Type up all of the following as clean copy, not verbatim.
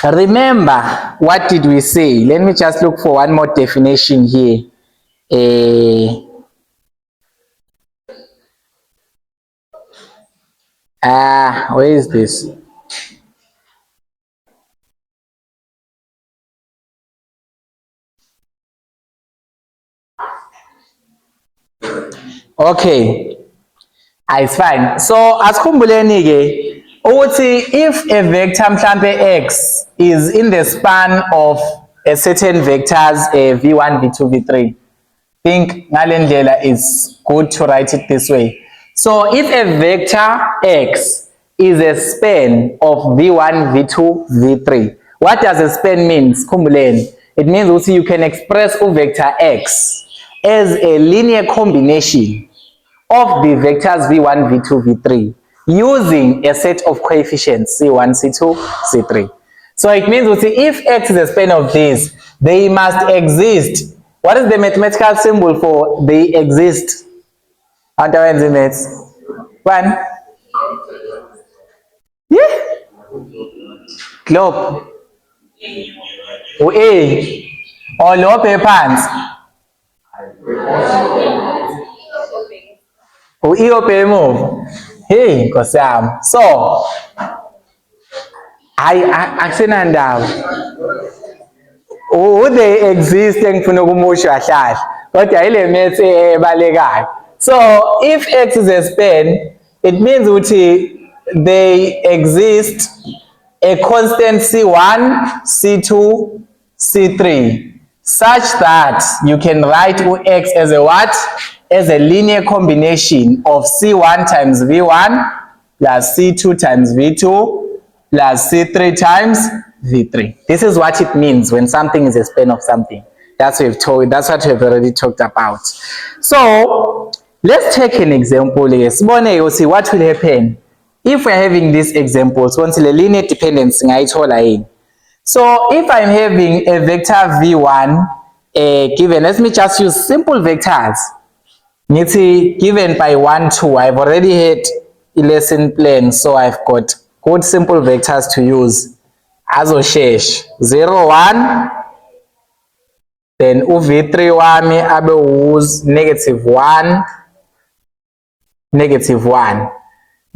Remember, what did we say? Let me just look for one more definition here. Where is this? Okay, it's fine. So asikhumbuleni ke ukuthi if a vector mhlambe x is in the span of a certain vectors v1 v2 v3, think ngalendlela is good to write it this way. So if a vector x is a span of v1 v2 v3, what does a span mean? Khumbuleni, it means also you can express a vector x as a linear combination of the vectors v1 v2 v3 using a set of coefficients c1 c2 c3. So it means if x is a span of these, they must exist. What is the mathematical symbol for they exist? One. Yeah. Globe. A. Or low pants. E move. Hey, Kosam. So I they exist ngifuna ukumusha kahle kodwa ile maths ebalekayo. So if x is a span, it means they exist a constant c1 c2 c3 such that you can write x as a what? As a linear combination of c1 times v1 plus c2 times v2 plus c3 times v3. This is what it means when something is a span of something. That's what we've already talked about. So let's take an example here. You'll see what will happen if we're having these examples. Once the linear dependence, so if I'm having a vector v1 given, let me just use simple vectors. Given by 1 2, I've already had a lesson plan, so I've got good simple vectors to use. Azoshesh 0 1, then v3 wami abe use -1 -1.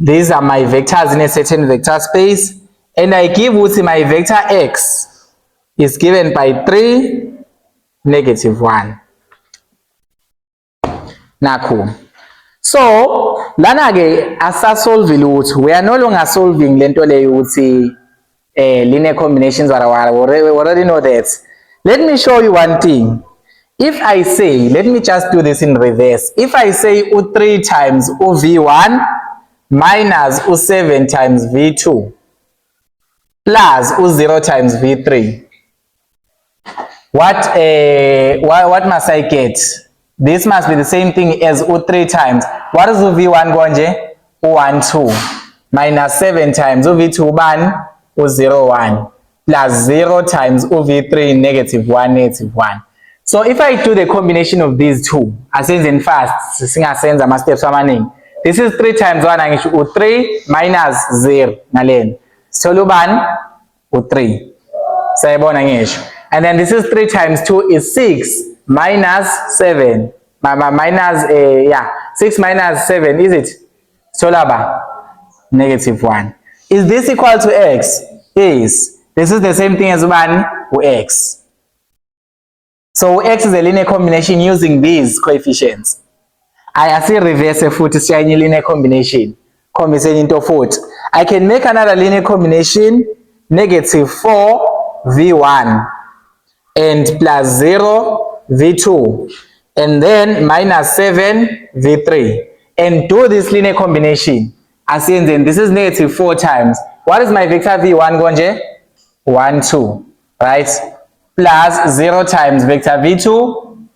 These are my vectors in a certain vector space, and I give my vector x is given by 3 -1. Naku. So lana ke asasolve lutho. We are no longer solving lento leyo ukuthi linear combinations we already know that. Let me show you one thing. If I say, let me just do this in reverse. If I say u3 times uv1 minus u7 times v2 plus u0 times v3, what must I get? This must be the same thing as u3 times. What is uv1 konje? U1 2 minus 7 times uv2 ban u0 1 plus 0 times uv3 -1 -1. So if I do the combination of these two, asenze fast, singasenza ama steps amaningi. This is 3 times 1 angisho u3 minus 0 nalena. Sithola ubani? U3. Sayibona ngisho. And then this is 3 times 2 is 6 minus 7. Minus 6 minus 7, is it? Sithola ba? -1. Is this equal to x? Yes. This is the same thing as ubani? X. So x is a linear combination using these coefficients. I see reverse futhi siyanye linear combination. Combination into 40. I can make another linear combination -4 v1 and plus 0 v2 and then minus 7 v3 and do this linear combination. As in then this is -4 times. What is my vector v1 konje? 1 2, right? Plus 0 times vector v2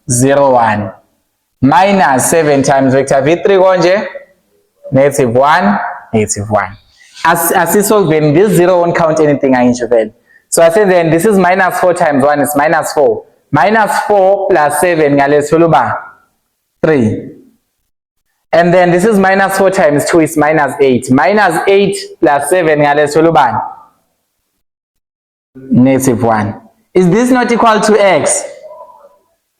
0 1 minus 7 times vector v3 konje? -1 -1. As you solve, then this 0 won't count anything. So I say then this is -4 times 1 is -4. -4 plus 7 ngale soluba 3. And then this is -4 times 2 is -8. -8 plus 7 ngale soluba Negative 1. Is this not equal to x?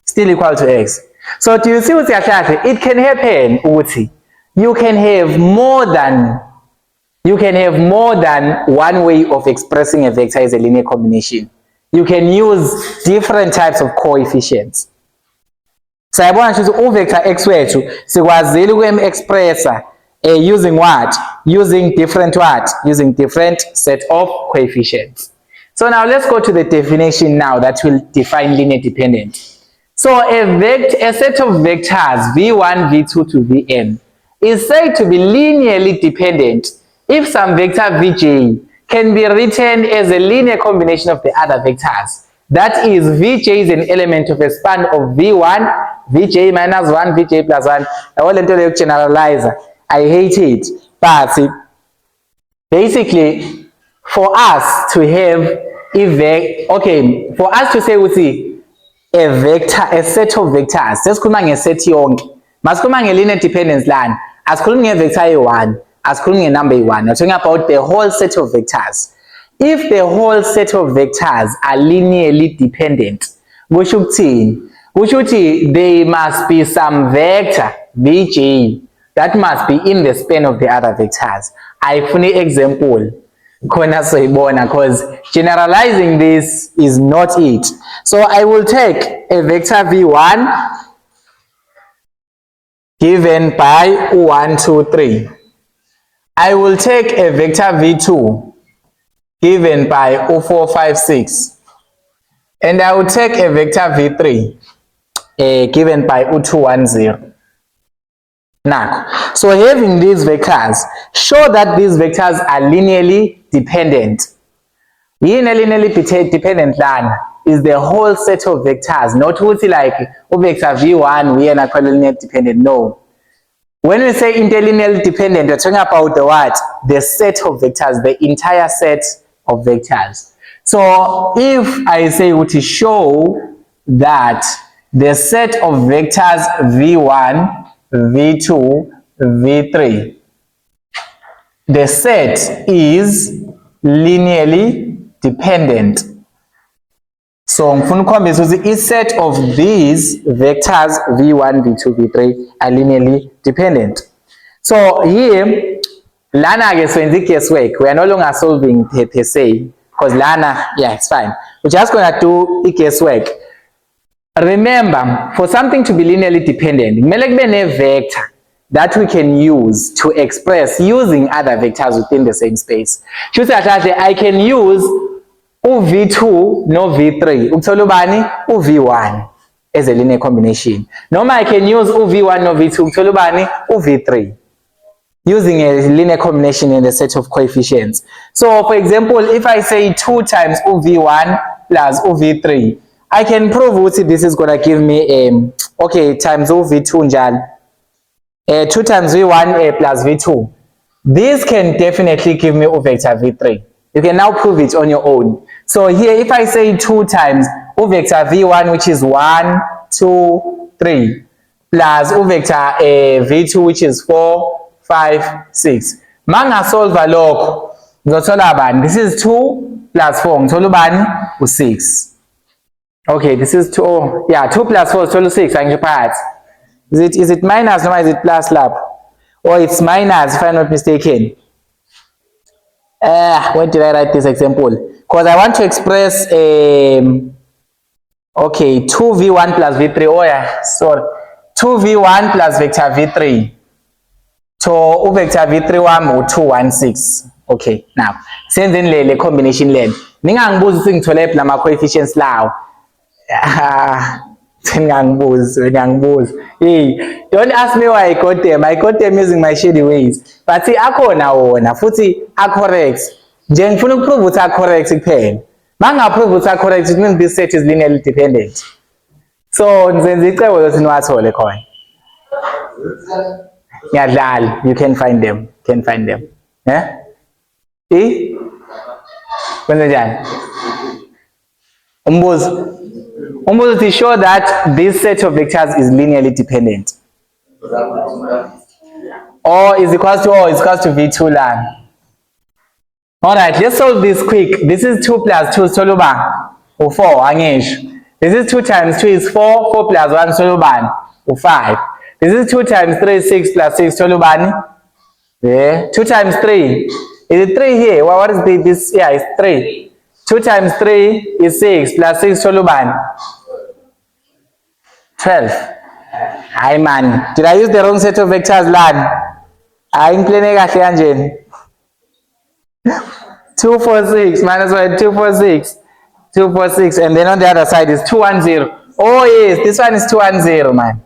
Still equal to x. So do you see what's happening? It can happen, Uti. You can have more than one way of expressing a vector as a linear combination. You can use different types of coefficients. Sayabona nje ukuthi uvector x wethu sikwazile ukwem-expressa using what? Using different set of coefficients. So now let's go to the definition now that will define linear dependent. So a set of vectors v1, v2 to vn is said to be linearly dependent if some vector vj can be written as a linear combination of the other vectors. That is, vj is an element of a span of v1, vj minus 1, vj plus 1. I want to generalize. I hate it. But basically, for us to have for us to say we a vector, a set of vectors, sesikhuluma ngeset yonke. Masikhuluma nge-linear dependence lana, asikhulumi nge-vector e1, asikhulumi nge-number e1. We're talking about the whole set of vectors. If the whole set of vectors are linearly dependent, kusho ukuthi there must be some vector vj that must be in the span of the other vectors. Ayifuni example khona soyibona, because generalizing this is not it. So I will take a vector v1 given by 1, 2, 3. I will take a vector v2 given by 4, 5, 6. And I will take a vector v3 given by 2, 1, 0. Now, so having these vectors, show that these vectors are linearly dependent. Linearly dependent lana is the whole set of vectors, not like vector v1 we are not linearly dependent. No. When we say interlinearly dependent, we're talking about the what? The set of vectors, the entire set of vectors. So if I say to show that the set of vectors v1, v2, v3, the set is linearly dependent. So ngifuna ukukhombisa ukuthi a set of these vectors v1, v2, v3 are linearly dependent. So here lana ke senze guesswork. We are no longer solving per se, because lana, yeah, it's fine. We're just going to do a guesswork. Remember, for something to be linearly dependent, kumele kube ne vector that we can use to express using other vectors within the same space. I can use v2 no v3 ukuthola ubani v1 as a linear combination. Noma I can use v1 no v2 ukuthola ubani v3 using a linear combination in the set of coefficients. So for example, if I say 2 times v1 plus v3, I can prove that this is going to give me times v2 njalo 2 times v1 plus v2. This can definitely give me vector v3. You can now prove it on your own. So here, if I say 2 times vector v1, which is 1, 2, 3, plus vector v2, which is 4, 5, 6. Manga solve lokho, ngizothola bani? This is 2 plus 4, ngithola ubani? U6. Okay, this is 2. Oh, yeah, 2 plus 4 is 6. Is it minus or is it plus lab? Or it's minus if I'm not mistaken. When did I write this example? Because I want to express 2v1 plus v3. Oh yeah, sorry. 2v1 plus vector v3. So vector v3 wami 2, 1, 6. Okay, now senze le combination len. Ningangibuza ukuthi ngithole phi lama coefficients lawo. Hey, don't ask me why I got them. I got them using my shady ways. But see, akhona wona futhi correct. Nje ngifuna ukuprove ukuthi correct kuphela. Mangaprove ukuthi correct, it means this set is linearly dependent. So ngenze icebo lokuthi niwathole khona. Ngiyadlala, you can find them. Yeah? See? Kwenze njani? Umbuzo to show that this set of vectors is linearly dependent. Or is equals to v2 lan. Alright, let's solve this quick. This is 2 plus 2 soluban u4 angisho. This is 2 times 2 is 4, 4 plus 1 soluban u5. This is 2 times 3 is 6 plus 6 soluban. Yeah, 2 times 3. Is it 3 here? Well, what is this? Yeah, it's 3. 2 times 3 is 6 plus 6 soluban 12. Hi man, did I use the wrong set of vectors, lad? I'm playing kahle kanjeni. 2, 4, 6 minus 1, 2, 4, 6. 2, 4, 6, and then on the other side is 2, 1, 0. Oh yes, this one is 2, 1, 0, man.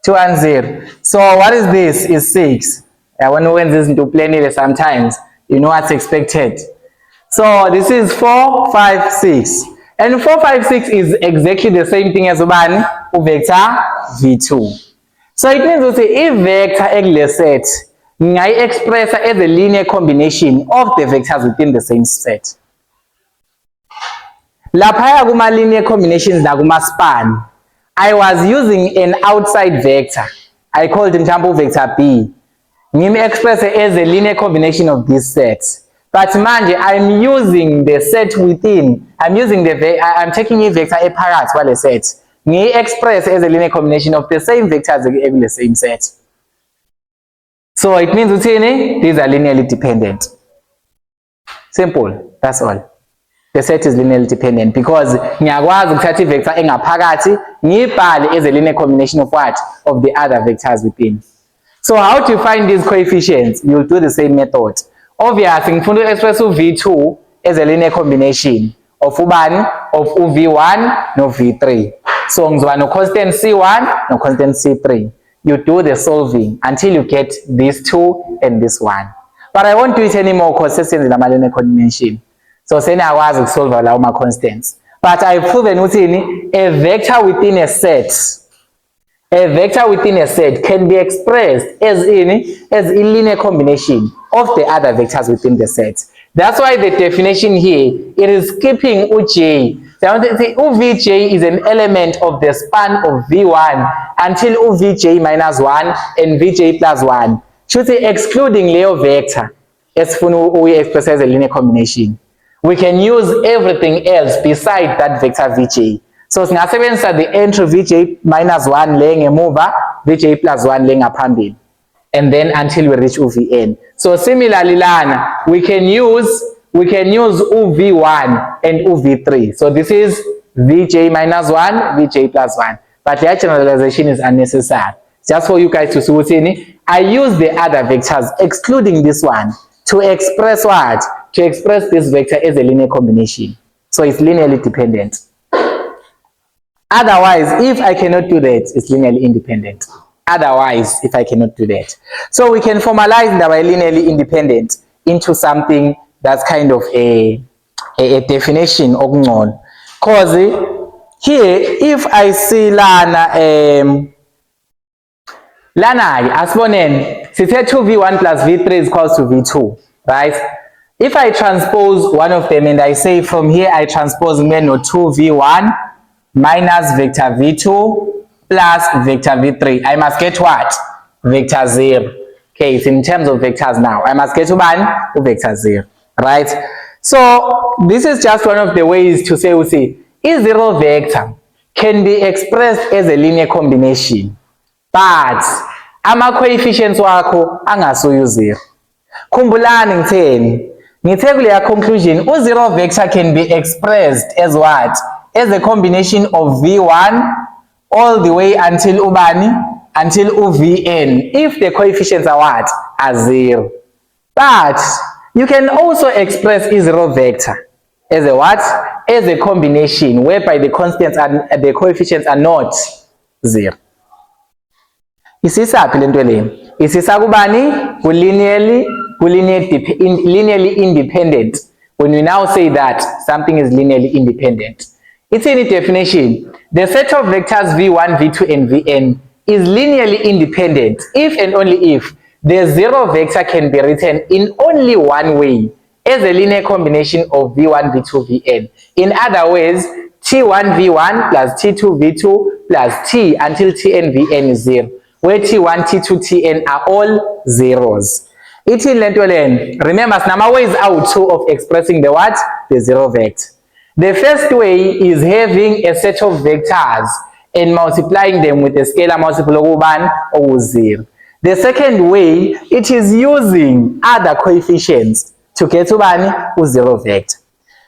2, 1, 0. So what is this? Is 6. I want to win this into plenty sometimes. You know what's expected. So this is 4, 5, 6. And 4, 5, 6 is exactly the same thing as ubani? Vector V2. So it means to say if vector ekule set, I express as a linear combination of the vectors within the same set. Laphaya kuma linear combinations la kuma span, I was using an outside vector. I called it vector B. Ngim express as a linear combination of this set. But manje, I'm using the set within. I'm taking a vector a parallel while a set. Ngi express as a linear combination of the same vectors in the same set. So it means these are linearly dependent. Simple. That's all. The set is linearly dependent because ngiyakwazi ukuthatha vector engaphakathi ngibhale as a linear combination of what? Of the other vectors within. So how to find these coefficients? You'll do the same method. Obviously, ngifuna express V2 as a linear combination of ubani? Of V1 no V3. So ngizoba no constant C1 no constant C3. You do the solving until you get these two and this one. But I won't do it anymore because it's in the linear combination. So say I was to solve all my constants. But I've proven a vector within a set. A vector within a set can be expressed as a linear combination of the other vectors within the set. That's why the definition here, it is keeping uj. Vj is an element of the span of V1 until Vj minus 1 and Vj plus 1. Should say excluding Leo vector as we express as a linear combination. We can use everything else beside that vector Vj. So singasebenzisa the entry Vj minus 1 le ngemuva, Vj plus 1 le ngaphambili. And then until we reach Vn. So similarly lana, we can use V1 and V3. So this is Vj minus 1, Vj plus 1. But that generalization is unnecessary. Just for you guys to see, I use the other vectors, excluding this one, to express what? To express this vector as a linear combination. So it's linearly dependent. Otherwise, if I cannot do that, it's linearly independent. Otherwise, if I cannot do that. So we can formalize that by linearly independent into something that's kind of a definition of ngcono. Because here, if I see lana, asponen, sithe 2v1 plus v3 is equals to v2, right? If I transpose one of them and I say from here I transpose meno 2v1 minus vector v2 plus vector v3, I must get what? Vector 0. Okay, it's in terms of vectors now. I must get to vector 0, right? So this is just one of the ways to say, E0 vector can be expressed as a linear combination, but ama coefficients wakho angasuye 0. Khumbulani ngithe kuleya conclusion, U0 vector can be expressed as what? As a combination of V1 all the way until ubani? Until Vn, if the coefficients are what? Are 0. But you can also express E0 vector as a what? As a combination whereby the constants and the coefficients are not 0. Isisaphi lento le? Isisa kubani? Linearly independent. When we now say that something is linearly independent, it's in the definition. The set of vectors v1, v2, and vn is linearly independent if and only if the 0 vector can be written in only one way as a linear combination of v1, v2, vn. In other words, t1 v1 plus t2 v2 plus t until tn vn is 0, where t1, t2, tn are all zeros. Ithini lento lena? Remember, sinama ways awu-2 of expressing the what? The zero vector. The first way is having a set of vectors and multiplying them with a scalar multiple of 0. The second way, it is using other coefficients to get to 0 vector.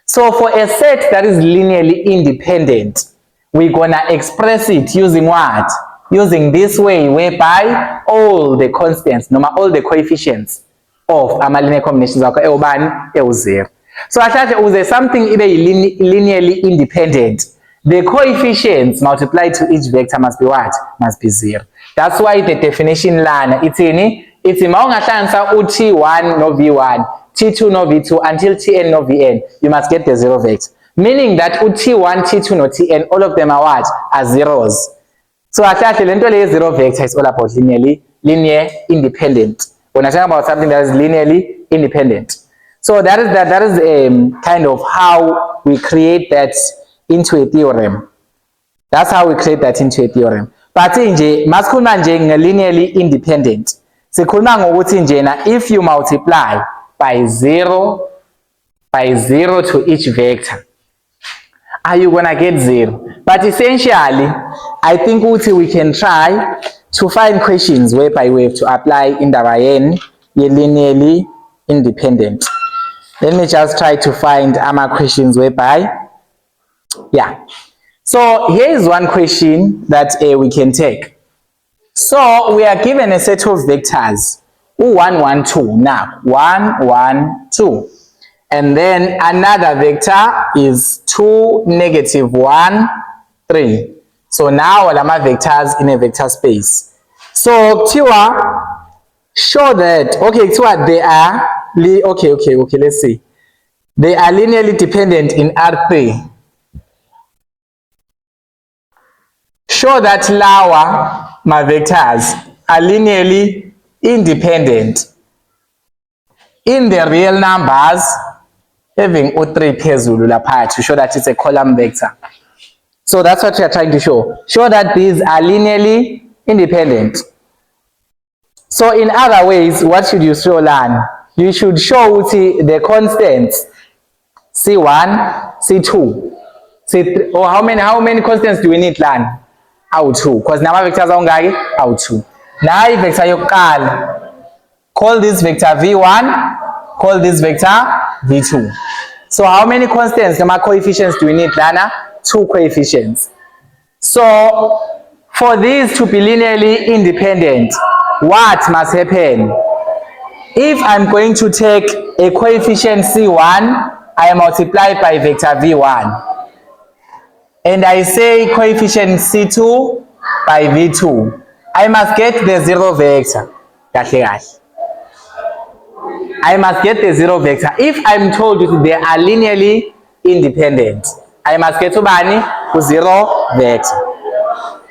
So for a set that is linearly independent, we're gonna express it using what? Using this way, whereby all the constants, all the coefficients of linear combinations are 0. So as something either linearly independent, the coefficients multiplied to each vector must be what? Must be 0. That's why the definition lana it's T1 no V1, T2 no V2 until Tn no Vn, you must get the 0 vector. Meaning that T1, T2 no Tn, all of them are what? Are zeros. So the 0 vector is all about linear independent. When I talk about something that is linearly independent. So that is kind of how we create that into a theorem. That's how we create that into a theorem. But masikhuluma nje linearly independent. Sikhuluma ngokuthi nje if you multiply by 0 to each vector, are you gonna get 0? But essentially, I think we can try to find questions whereby we have to apply in the linearly independent. Let me just try to find questions whereby, yeah. So here is one question that we can take. So we are given a set of vectors, 1, 1, 2. Now 1, 1, 2, and then another vector is 2, negative 1, 3. So now all my vectors in a vector space. So Tiwa, show that Tiwa they are okay. Let's see. They are linearly dependent in R3. Show that lower my vectors are linearly independent in the real numbers having O3 phezulu lapha to show that it's a column vector. So that's what we are trying to show. Show that these are linearly independent. So in other ways, what should you show, Lan? You should show the constants C1, C2, C3. Or how many constants do we need, Lan? 2, because now vectors are 2. Now vector yokuqala, call this vector V1, call this vector V2. So how many constants, coefficients do we need, Lana? 2 coefficients. So for these to be linearly independent, what must happen? If I'm going to take a coefficient C1, I multiply by vector V1. And I say coefficient C2 by V2. I must get the 0 vector. I must get the 0 vector. If I'm told they are linearly independent, I must get to 0 vector.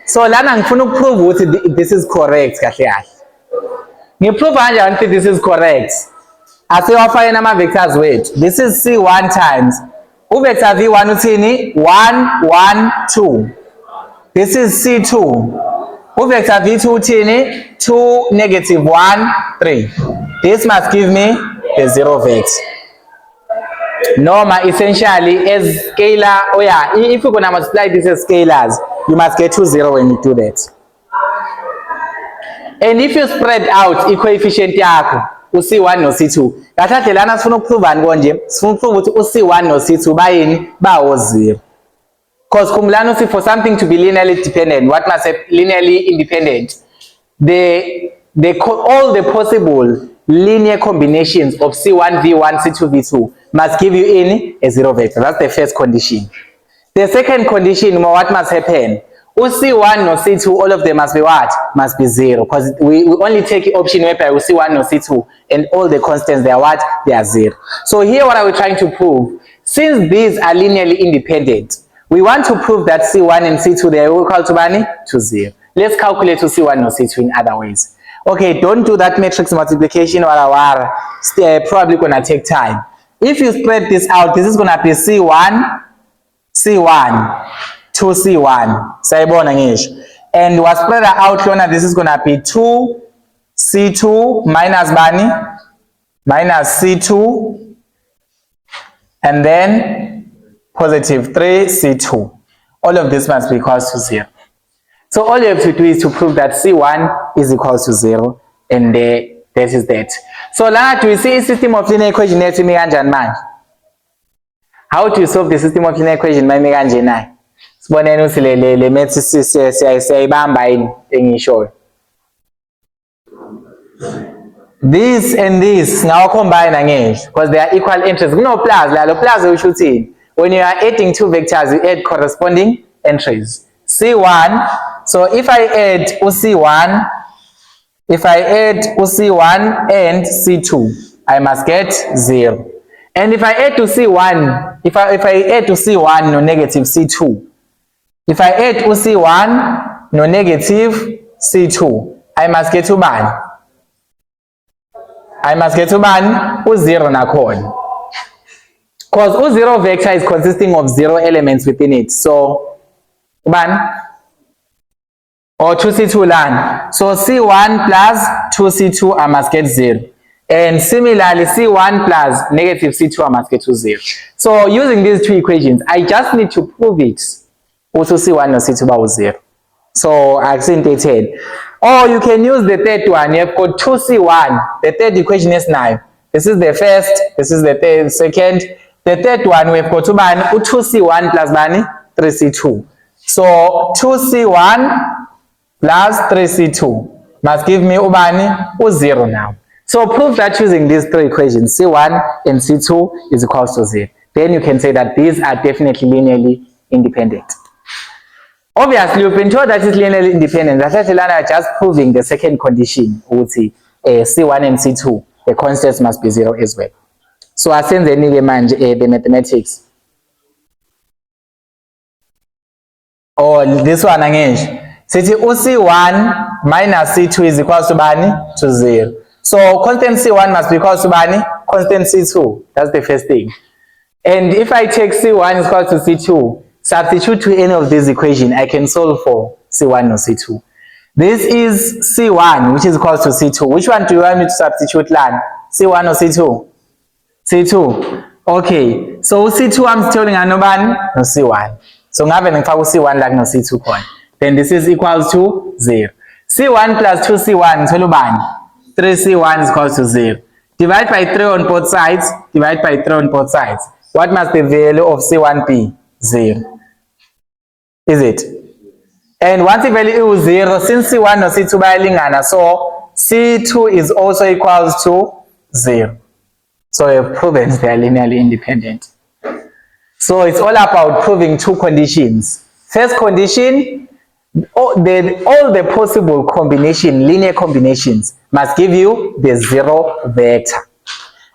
So lana ngifuna ukuprove this is correct kahle kahle. Ngiprove kanjani this is correct? Asewafayena ama vectors wethu. This is C1 times vector V1 uthini 1 1 2. This is C2. Vector V2 uthini 2 negative 1 3. This must give me the 0 vector. Normal essentially as scalar. Oh yeah, if you're gonna multiply this as scalars, you must get to 0 when you do that. And if you spread out coefficient yakho C1 no C2, kahle lana sifuna ukuprove konje, sifuna ukuprove ukuthi C1 no C2 bayini bawo 0. Because kumlana for something to be linearly dependent, what must be linearly independent? All the possible linear combinations of C1 V1 C2 V2 must give you in a 0 vector. That's the first condition. The second condition, what must happen? C1 no C2, all of them must be what? Must be 0. Because we only take the option where C1 no C2 and all the constants they are what? They are 0. So here what are we trying to prove? Since these are linearly independent, we want to prove that C1 and C2 they are equal to 0. Let's calculate to C1 no C2 in other ways. Okay, don't do that matrix multiplication probably gonna take time. If you spread this out, this is gonna be C1 to C1. Sayibona ngisho. And was spread out here, this is gonna be 2 C2 minus bani minus C2, and then positive 3C2. All of this must be equals to 0. So all you have to do is to prove that C1 is equals to 0, and that is that. So now do we see a system of linear equation here to me kanjani manje? How do you solve the system of linear equation manje kanje nayo? Siboneni uthi le maths siyayibamba yini engishoyo. This and this now combine angeke because they are equal entries. No plus la lo plus usho uthini? When you are adding two vectors, you add corresponding entries. C1, so if I add C1, and C2, I must get 0. And if I add to C1, if I add to C1 no negative C2, if I add to C1 no negative C2, I must get to bani? I must get to bani? U0 nakhona. Because U0 vector is consisting of 0 elements within it. So, bani? Or 2C2 lan. So C1 plus 2C2 I must get 0. And similarly C1 plus negative C2 I must get to 0. So using these two equations, I just need to prove it. Also C1 and C2 about 0. So accentuated. Or you can use the third one. You have got 2C1. The third equation is 9. This is the first. This is the second. The third one we have got 2C1 plus 3C2. So 2C1 plus 3C2 must give me U0 now. So prove that using these three equations, C1 and C2 is equals to 0. Then you can say that these are definitely linearly independent. Obviously, you've been told that it's linearly independent. That's actually just proving the second condition, C1 and C2, the constants must be 0 as well. So I send the mathematics. Oh, this one again. City C1 minus C2 is equals to bani to 0. So constant C1 must be equals to bani constant C2. That's the first thing. And if I take C1 is equal to C2, substitute to any of these equations, I can solve for C1 or C2. This is C1, which is equal to C2. Which one do you want me to substitute, Lan? C1 or C2? C2. Okay. So C2 I'm telling you no C1. So ngabe ngifaka C1 like no C2 khona. Then this is equals to 0. C1 plus 2C1 ngithola ubani? 3C1 is equals to 0. Divide by 3 on both sides. Divide by 3 on both sides. What must the value of C1 be? 0. Is it? And once the value is 0, since C1 or C2 bayalingana, so C2 is also equals to 0. So we have proven they are linearly independent. So it's all about proving two conditions. First condition, all the possible linear combinations must give you the 0 vector.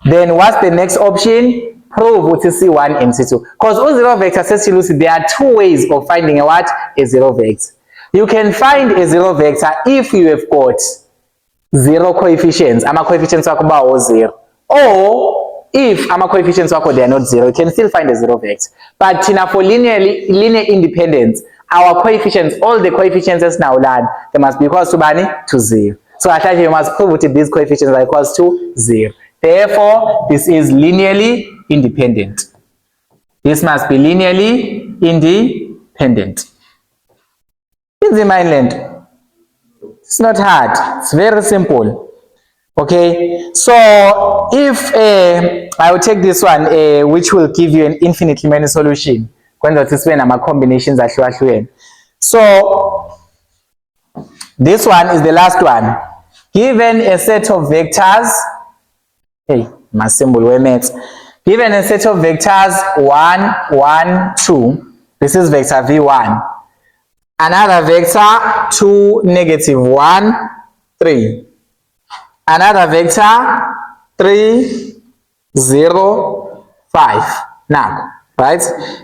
Then what's the next option? Prove what is C1 and C2. Because all 0 vector says to Lucy, there are two ways of finding a 0 vector. You can find a 0 vector if you have got 0 coefficients. Ama coefficients are about 0. Or if ama coefficients are they are not 0, you can still find a 0 vector. But for linear independence, our coefficients, all the coefficients is now learned, they must be equals to 0. So at you must prove that these coefficients are equals to 0. Therefore, this is linearly independent. This must be linearly independent. In the mainland, it's not hard. It's very simple. Okay. So if I will take this one, which will give you an infinitely many solution. Combinations are so this one is the last one. Given a set of vectors, my symbol we met. Given a set of vectors 1, 1, 2, this is vector v1. Another vector 2, negative 1, 3. Another vector 3, 0, 5. Now, right?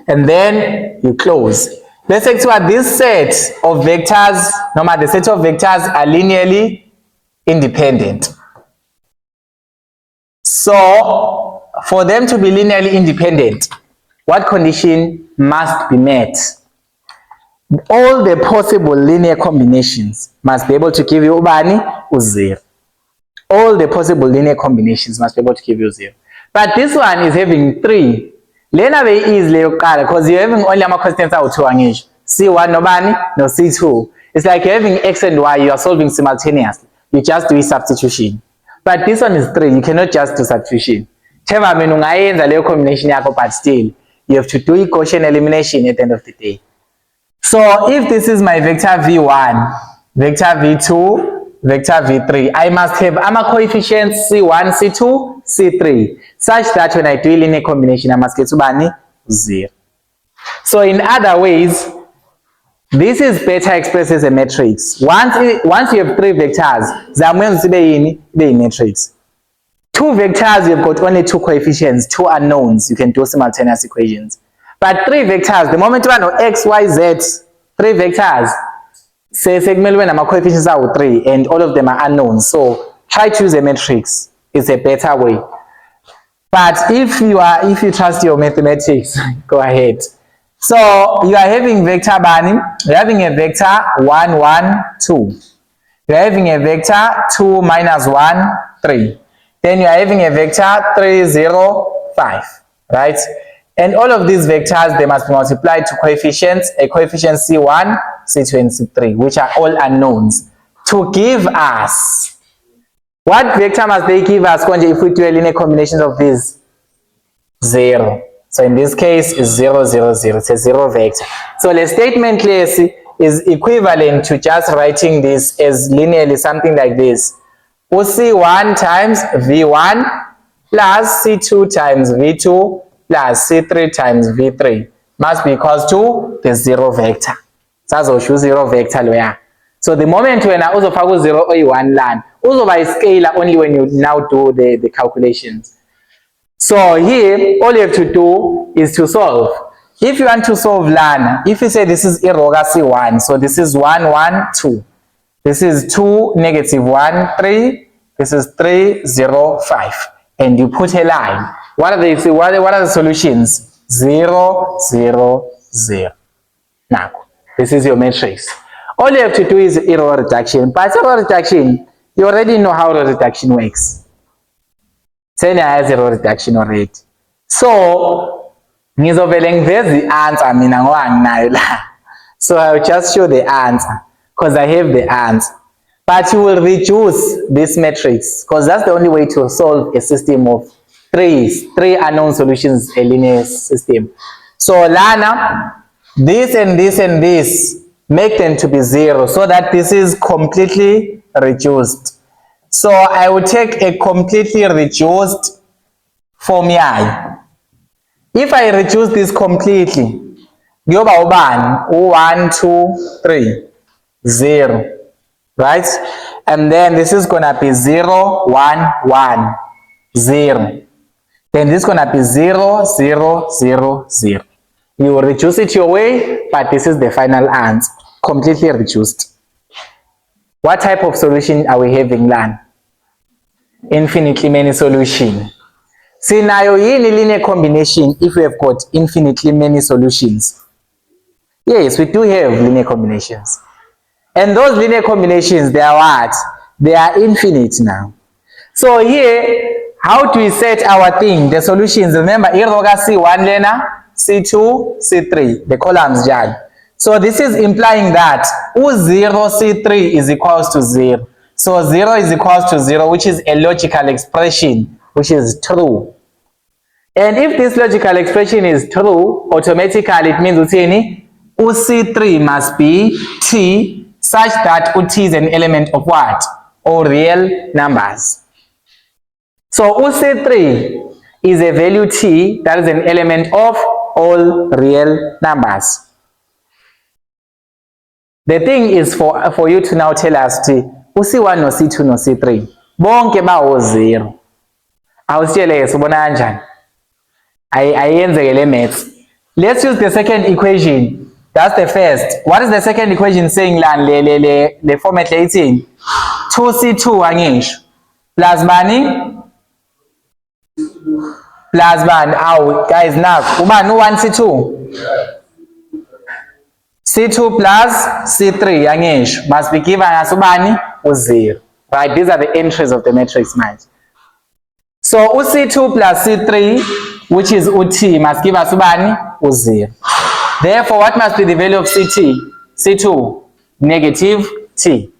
And then you close. Let's take to this set of vectors, no matter the set of vectors are linearly independent. So, for them to be linearly independent, what condition must be met? All the possible linear combinations must be able to give you ubani 0. All the possible linear combinations must be able to give you 0. But this one is having 3. Lena very easily because you're having only constants out 2 angisho. C1 nobani, no C2. It's like you're having X and Y, you are solving simultaneously. You just do substitution. But this one is 3, you cannot just do substitution. Combination, but still, you have to do Gaussian elimination at the end of the day. So if this is my vector V1, vector V2, vector V3, I must have coefficients C1, C2, C3, such that when I do a linear combination, I must get to 0. So in other ways, this is better expressed as a matrix. Once you have 3 vectors, they be matrix. 2 vectors, you've got only 2 coefficients, 2 unknowns. You can do simultaneous equations. But 3 vectors, the moment you know x, y, z, 3 vectors, say coefficients are 3 and all of them are unknowns. So try to use a matrix. It's a better way. But if you trust your mathematics, go ahead. So you are having vector banning, you're having a vector 1, 1, 2. You're having a vector 2, minus 1, 3. Then you are having a vector 3, 0, 5, right? And all of these vectors, they must be multiplied to coefficients, a coefficient C1, C2, and C3, which are all unknowns, to give us, what vector must they give us if we do a linear combination of these? 0. So in this case, it's 0, 0, 0. It's a 0 vector. So the statement clear is equivalent to just writing this as linearly, something like this. C1 times V1 plus C2 times V2 plus C3 times V3 must be equals to the 0 vector. So choose 0 vector loya. So the moment when I also focus 0 or 1 land, also by scalar only when you now do the calculations. So here, all you have to do is to solve. If you want to solve LAN, if you say this is Iroga C1, so this is 1, 1, 2. This is 2, negative 1, 3. This is 3, 0, 5. And you put a line. What are the solutions? 0, 0, 0. Now, this is your matrix. All you have to do is error reduction. But error reduction, you already know how error reduction works. Sena has error reduction already. So, ngizovele ngiveze i-answer mina ngoba nginayo la. So I will just show the answer because I have the answer. But you will reduce this matrix because that's the only way to solve a system of three unknown solutions, a linear system. So Lana, this and this and this, make them to be 0 so that this is completely reduced. So I will take a completely reduced form I. If I reduce this completely, 1, 2, 3, 0, right? And then this is gonna be 0, 1, 1, 0. Then this is gonna be 0, 0, 0, 0. You will reduce it your way, but this is the final answer, completely reduced. What type of solution are we having, Lan? Infinitely many solution. See now you need linear combination if we have got infinitely many solutions. Yes, we do have linear combinations. And those linear combinations, they are what? They are infinite now. So here, how do we set our thing? The solutions, remember, Iroga C1 Lena, C2, C3, the columns judge. So this is implying that U0 C3 is equals to 0. So 0 is equals to 0, which is a logical expression, which is true. And if this logical expression is true, automatically it means UC3 must be T such that UT is an element of what? All real numbers. So UC3 is a value T that is an element of all real numbers. The thing is for you to now tell us T, UC1 no C2 no C3. Bonke bawo 0. Awusitshele ubona kanjani? Ayenzeke maths. Let's use the second equation. That's the first. What is the second equation saying lan le format le 2C2 angisho. Plus bani? Plus bani. Aw guys now ubani 1C2? C2 plus C3 angisho must be given as ubani 0, right? These are the entries of the matrix, mate. So C2 plus C3, which is UT, must give us U0. Therefore, what must be the value of C2? Negative T.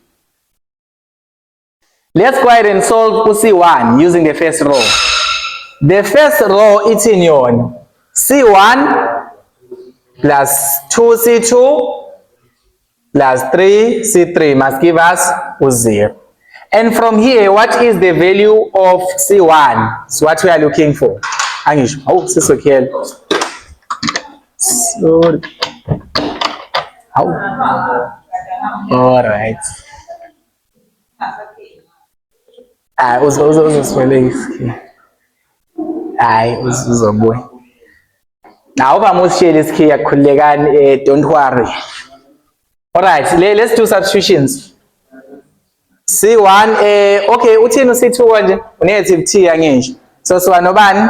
Let's go ahead and solve C1 using the first row. The first row is in yon C1 plus 2C2 plus 3C3 must give us 0. And from here, what is the value of C1? So what we are looking for. Oh, this is okay. So, all right. Now, vamos share this here, don't worry. All right, let's do substitutions. C1, okay, uthini C2 konje? Negative T angisho. So siba nobani?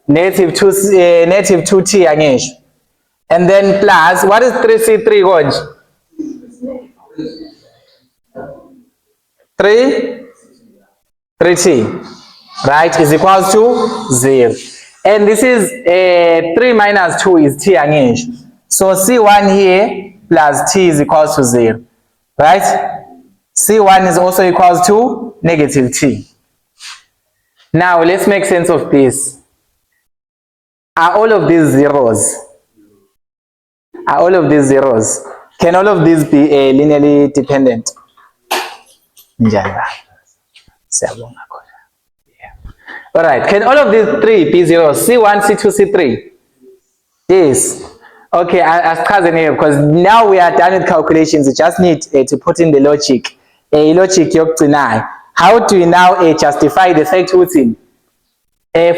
Negative 2T angisho. And then plus, what is 3C3 konje? 3T, right, is equals to 0. And this is 3 minus 2 is T angisho. So C1 here plus T is equals to 0, right? C1 is also equals to negative T. Now let's make sense of this. Are all of these zeros? Are all of these zeros? Can all of these be linearly dependent? Yeah. All right, can all of these three be zeros? C1, C2, C3? Yes. Okay, I start here because now we are done with calculations. We just need to put in the logic. Logic yokugcina. How do we now justify the fact that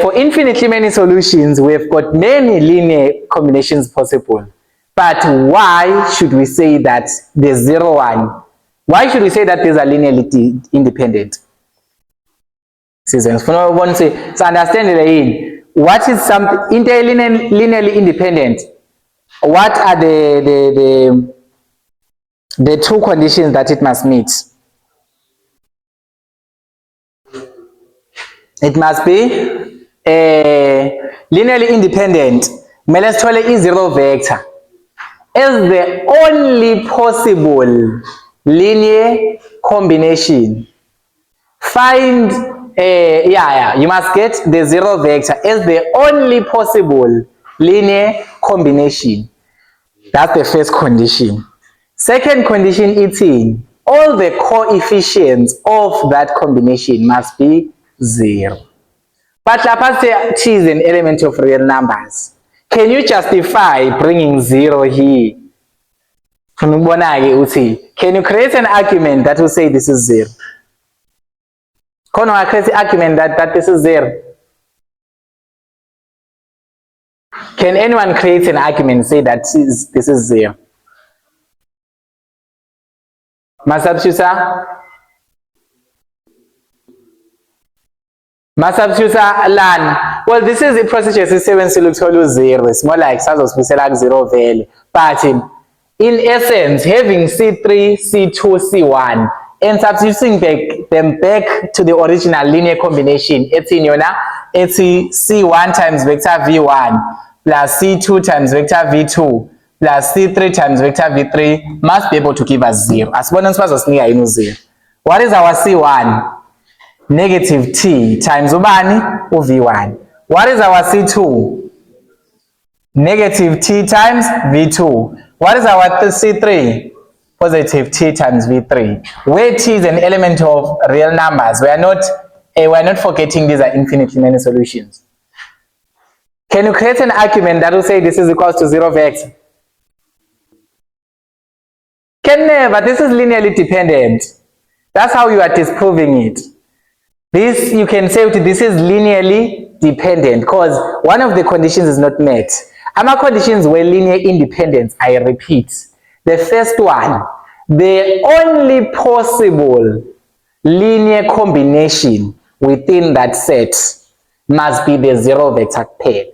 for infinitely many solutions, we've got many linear combinations possible. But why should we say that the 0, 1? Why should we say that these are linearly independent? So understand what is something linearly independent? What are the two conditions that it must meet? It must be linearly independent. Let's try a zero vector is the only possible linear combination. Find you must get the zero vector as the only possible linear combination. That's the first condition. Second condition is in all the coefficients of that combination must be 0. But let's say T is an element of real numbers. Can you justify bringing 0 here? Can you create an argument that will say this is 0? Can you create an argument that this is 0? Can anyone create an argument and say that this is 0? Masabshusa? Masabshusa Lan. Well, this is the procedure 7 to 0. It's more like 0 value. But in essence, having C3, C2, C1 and substituting them back to the original linear combination, it's C1 times vector V1 plus C2 times vector V2 plus C3 times vector V3 must be able to give us 0. As one as 0. What is our C1? Negative T times ubani V1. What is our C2? Negative T times V2. What is our C3? Positive T times V3. Where T is an element of real numbers, we are not forgetting these are infinitely many solutions. Can you create an argument that will say this is equals to 0 vector? Can never. This is linearly dependent. That's how you are disproving it. This, you can say this is linearly dependent because one of the conditions is not met. Other conditions were linear independence. I repeat. The first one, the only possible linear combination within that set must be the 0 vector pair.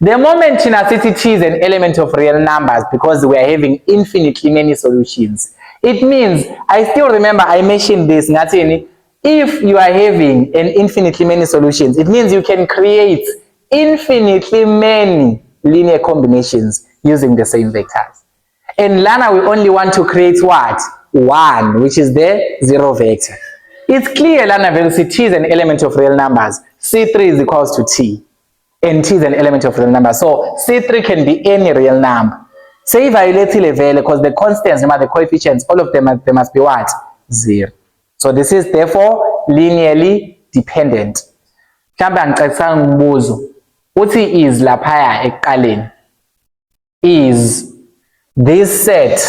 The moment T is an element of real numbers because we are having infinitely many solutions, It means, I still remember I mentioned this, if you are having an infinitely many solutions, it means you can create infinitely many linear combinations using the same vectors. And lana, we only want to create what? One, which is the zero vector. It's clear lana velocity T is an element of real numbers. C3 is equals to T. And T is an element of real numbers. So C3 can be any real number. Say violative value because the constants, the coefficients, all of them, they must be what? Zero. So this is therefore linearly dependent. Uthi is laphaya ekuqaleni. Is this set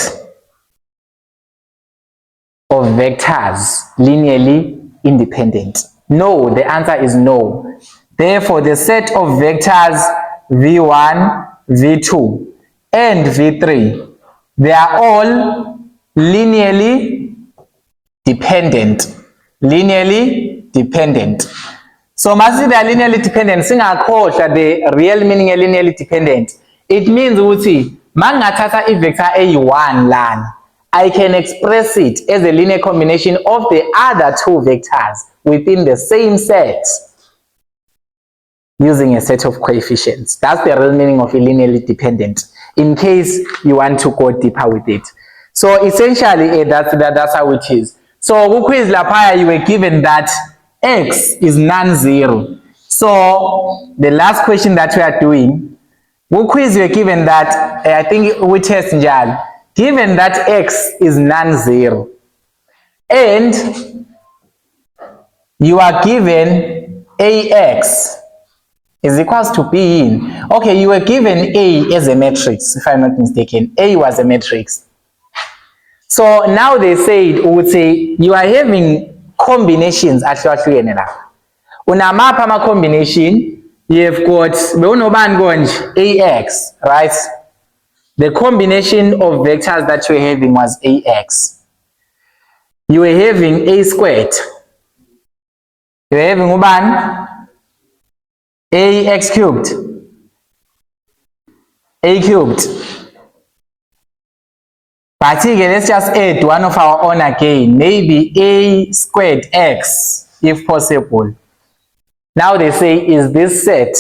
of vectors linearly independent? No, the answer is no. Therefore, the set of vectors v1, v2, and v3, they are all linearly dependent. Linearly dependent. So, must they are linearly dependent. Singakhohlwa the real meaning of linearly dependent. It means ukuthi mangathatha ivector a1 lana, I can express it as a linear combination of the other two vectors within the same set using a set of coefficients. That's the real meaning of a linearly dependent, in case you want to go deeper with it. So essentially, that's how it is. So quiz lapaya, you were given that x is non-zero. So the last question that we are doing, quiz you were given that, I think we test njalo, given that x is non-zero and you are given ax is equals to b in. Okay, you were given A as a matrix, if I'm not mistaken. A was a matrix. So now they said, we would say, you are having combinations at your unamapa ma combination, you've got ax, right? The combination of vectors that you were having was ax. You were having a squared. You were having ax cubed, a cubed. But again, let's just add one of our own again, maybe a squared x, if possible. Now they say, is this set?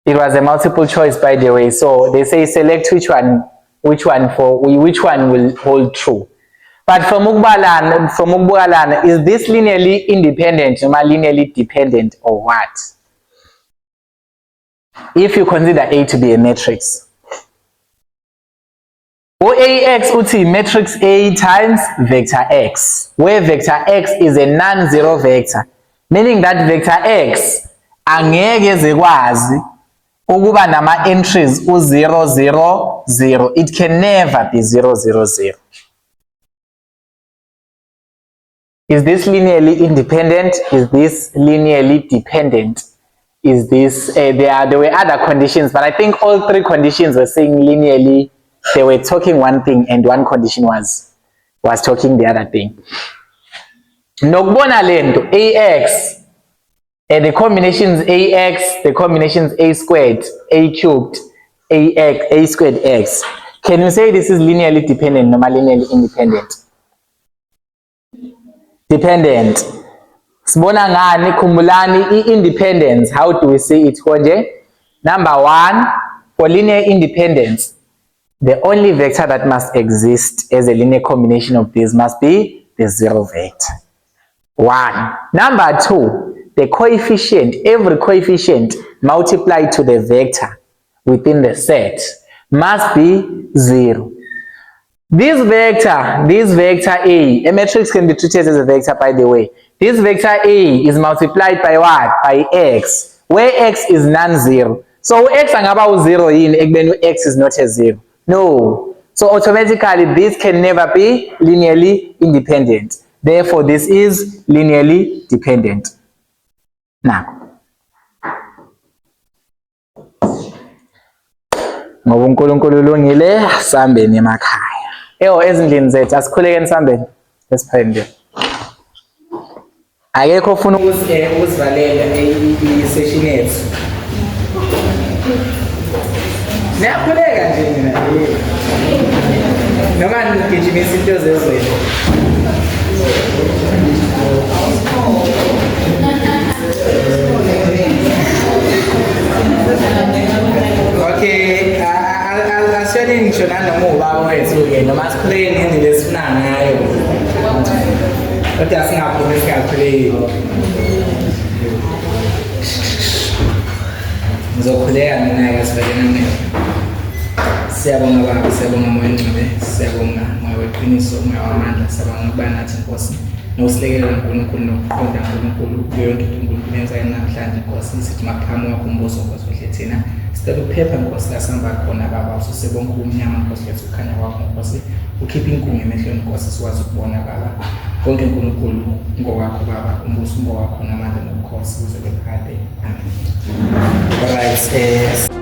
It was a multiple choice, by the way. So they say select which one will hold true. But from Mugbalan, is this linearly independent or linearly dependent or what? If you consider A to be a matrix. OAX uthi matrix A times vector X, where vector X is a non-zero vector, meaning that vector X angeke zikwazi ukuba nama entries u0 0 0. It can never be 0 0 0. Is this linearly independent? Is this linearly dependent? Is this there were other conditions, but I think all three conditions were saying linearly. They were talking one thing and one condition was talking the other thing. Nokubona lento ax and the combinations ax, the combinations a squared, a cubed, ax, a squared x. Can you say this is linearly dependent or linearly independent? Dependent. Sibona ngani khumbulani independence. How do we say it konje? Number one, for linear independence, the only vector that must exist as a linear combination of these must be the zero vector. One. Number two, the coefficient, every coefficient multiplied to the vector within the set must be zero. This vector A matrix can be treated as a vector, by the way. This vector A is multiplied by what? By x, where x is non-zero. So x angaba 0 in x is not a 0. No. So automatically this can never be linearly independent. Therefore, this is linearly dependent. Now, ngoba uNkulunkulu ulungile sambeni emakhaya. Ezindlini zethu asikhulekeni sambeni. Lesiphendule. Akekho ufuna ukusivalela i-session yethu. Niyakhuleka nje mina. Noma ngigijimisa into zezweni. Okay, asiyoni ngisho nanoma ubaba wethu-ke noma sikhuleni ngendlela esifuna ngayo. Kodwa singaphumi singakhuleki. Ngizokhuleka mina-ke sibhekene nayo. Siyabonga baba, siyabonga moya ngcwele, siyabonga moya weqiniso, moya wamandla, siyabonga ukuba nathi Nkosi. Nosilekelela uNkulunkulu nokuqonda uNkulunkulu kuyo yonke into uNkulunkulu yenzayo namhlanje Nkosi, sithi makuqhamuka wakho umbuso Nkosi wehle thina. Sicela ukuphepha Nkosi la sihamba khona baba, ususe bonke ubumnyama Nkosi lethu ukukhanya kwakho Nkosi. Ukhiphe inkungu emehlweni Nkosi sikwazi ukubona baba. Konke uNkulunkulu ngowakho baba, umbuso ngowakho namandla nobukhosi kuze kuphakade. Amen. Alright,